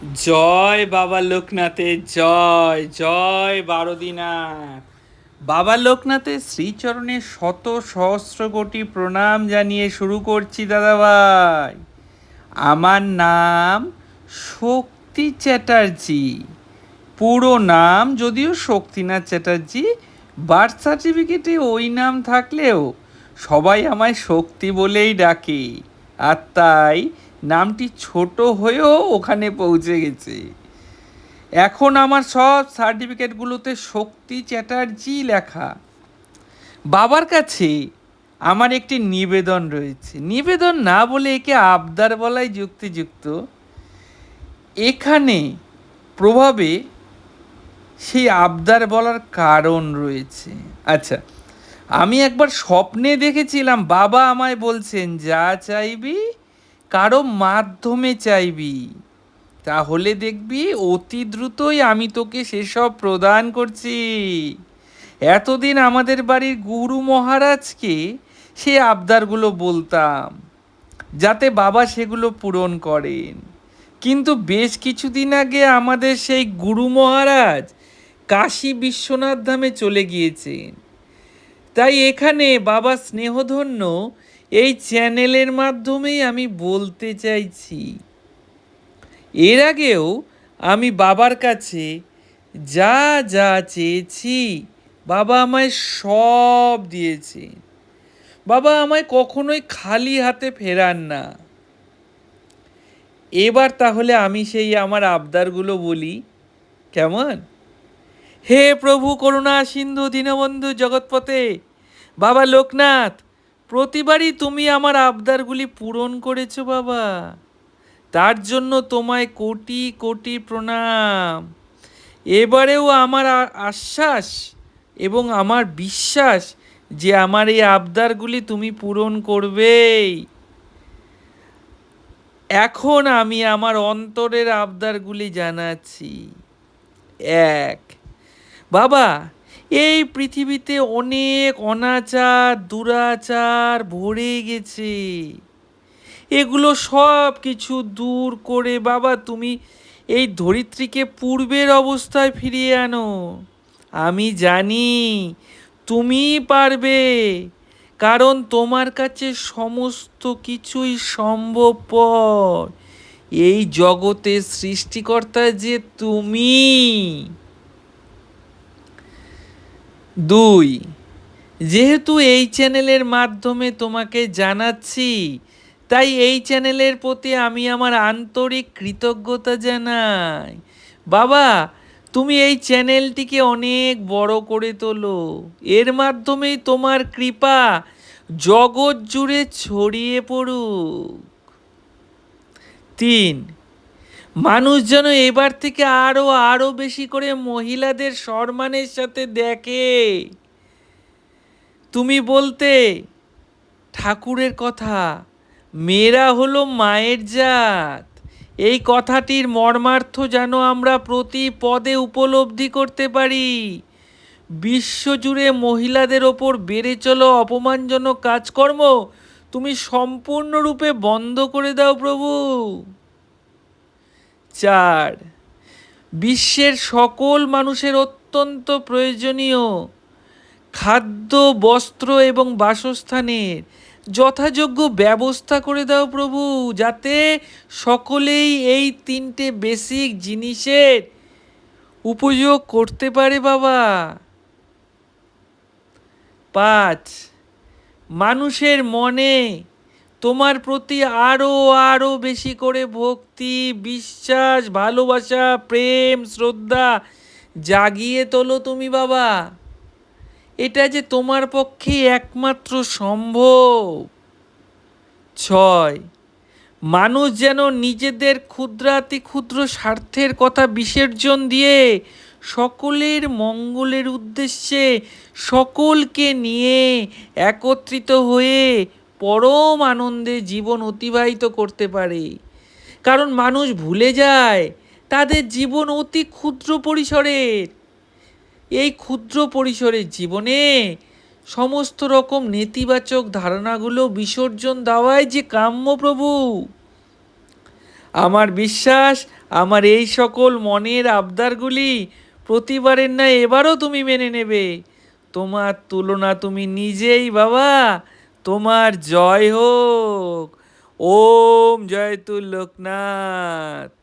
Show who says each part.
Speaker 1: জয় বাবা লোকনাথের জয় জয় বারোদিনাথ। বাবা লোকনাথের শ্রীচরণে শত সহস্র কোটি প্রণাম জানিয়ে শুরু করছি দাদাভাই। আমার নাম শক্তি চ্যাটার্জি। পুরো নাম যদিও শক্তিনাথ চ্যাটার্জি, বার্থ সার্টিফিকেটে ওই নাম থাকলেও সবাই আমায় শক্তি বলেই ডাকে। আর তাই নামটি ছোট হয়েও ওখানে পৌঁছে গেছে। এখন আমার সব সার্টিফিকেটগুলোতে শক্তি চ্যাটার্জি লেখা। বাবার কাছে আমার একটি নিবেদন রয়েছে। নিবেদন না বলে একে আবদার বলাই যুক্তিযুক্ত। এখানে প্রভাবে সেই আবদার বলার কারণ রয়েছে। আচ্ছা, আমি একবার স্বপ্নে দেখেছিলাম বাবা আমায় বলছেন, যা চাইবি কারো মাধ্যমে চাইবি, তাহলে দেখবি অতি দ্রুতই আমি তোকে সেসব প্রদান করছি। এতদিন আমাদের বাড়ির গুরু মহারাজকে সেই আবদারগুলো বলতাম, যাতে বাবা সেগুলো পূরণ করেন। কিন্তু বেশ কিছুদিন আগে আমাদের সেই গুরু মহারাজ কাশী বিশ্বনাথ ধামে চলে গিয়েছেন। তাই এখানে বাবা স্নেহধন্য এই চ্যানেলের মাধ্যমেই আমি বলতে চাইছি, এর আগেও আমি বাবার কাছে যা যা চেয়েছি বাবা আমায় সব দিয়েছে। বাবা আমায় কখনোই খালি হাতে ফেরান না। এবার তাহলে আমি সেই আমার আবদারগুলো বলি, কেমন? হে প্রভু করুণা সিন্ধু দীনবন্ধু জগৎপতে বাবা লোকনাথ, প্রতিবারই তুমি আমার আবদারগুলি পূরণ করেছো বাবা, তার জন্য তোমায় কোটি কোটি প্রণাম। এবারেও আমার আশ্বাস এবং আমার বিশ্বাস যে আমার এই আবদারগুলি তুমি পূরণ করবেই। এখন আমি আমার অন্তরের আবদারগুলি জানাচ্ছি। এক, বাবা, এই পৃথিবীতে অনেক অনাচার দুরাচার ভরে গেছে। এগুলো সব কিছু দূর করে বাবা তুমি এই ধরিত্রীকে পূর্বের অবস্থায় ফিরিয়ে আনো। আমি জানি তুমি পারবে, কারণ তোমার কাছে সমস্ত কিছুই সম্ভবপর। এই জগতের সৃষ্টিকর্তা যে তুমি। দুই, যেহেতু এই চ্যানেলের মাধ্যমে তোমাকে জানাচ্ছি, তাই এই চ্যানেলের প্রতি আমি আমার আন্তরিক কৃতজ্ঞতা জানাই। বাবা, তুমি এই চ্যানেলটিকে অনেক বড় করে তোলো। এর মাধ্যমেই তোমার কৃপা জগৎ জুড়ে ছড়িয়ে পড়ুক। তিন, মানুষ যেন এবার থেকে আরো আরো বেশি করে মহিলাদের সম্মানের সাথে দেখে। তুমি বলতে ঠাকুরের কথা, মেয়েরা হলো মায়ের জাত, এই কথাটির মর্মার্থ যেন আমরা প্রতি পদে উপলব্ধি করতে পারি। বিশ্বজুড়ে মহিলাদের ওপর বেড়ে চলো অপমানজনক কাজকর্ম তুমি সম্পূর্ণরূপে বন্ধ করে দাও প্রভু। চার, বিশ্বের সকল মানুষের অত্যন্ত প্রয়োজনীয় খাদ্য বস্ত্র এবং বাসস্থানের যথাযোগ্য ব্যবস্থা করে দাও প্রভু, যাতে সকলেই এই তিনটে বেসিক জিনিসের উপযোগ করতে পারে বাবা। পাঁচ, মানুষের মনে তোমার প্রতি আরো আরো বেশি করে ভক্তি বিশ্বাস ভালোবাসা প্রেম শ্রদ্ধা জাগিয়ে তোলো তুমি বাবা। এটা যে তোমার পক্ষে একমাত্র সম্ভব। ছয়, মানুষ যেন নিজেদের ক্ষুদ্রাতি ক্ষুদ্র স্বার্থের কথা বিসর্জন দিয়ে সকলের মঙ্গলের উদ্দেশ্যে সকলকে নিয়ে একত্রিত হয়ে পরম আনন্দে জীবন অতিবাহিত করতে পারে। কারণ মানুষ ভুলে যায় তাদের জীবন অতি ক্ষুদ্র পরিসরের। এই ক্ষুদ্র পরিসরের জীবনে সমস্ত রকম নেতিবাচক ধারণাগুলো বিসর্জন দেওয়াই যে কাম্য প্রভু। আমার বিশ্বাস আমার এই সকল মনের আবদারগুলি প্রতিবারের ন্যায় এবারও তুমি মেনে নেবে। তোমার তুলনা তুমি নিজেই বাবা। তোমার জয় হোক। ওম জয়তুল লোকনাথ।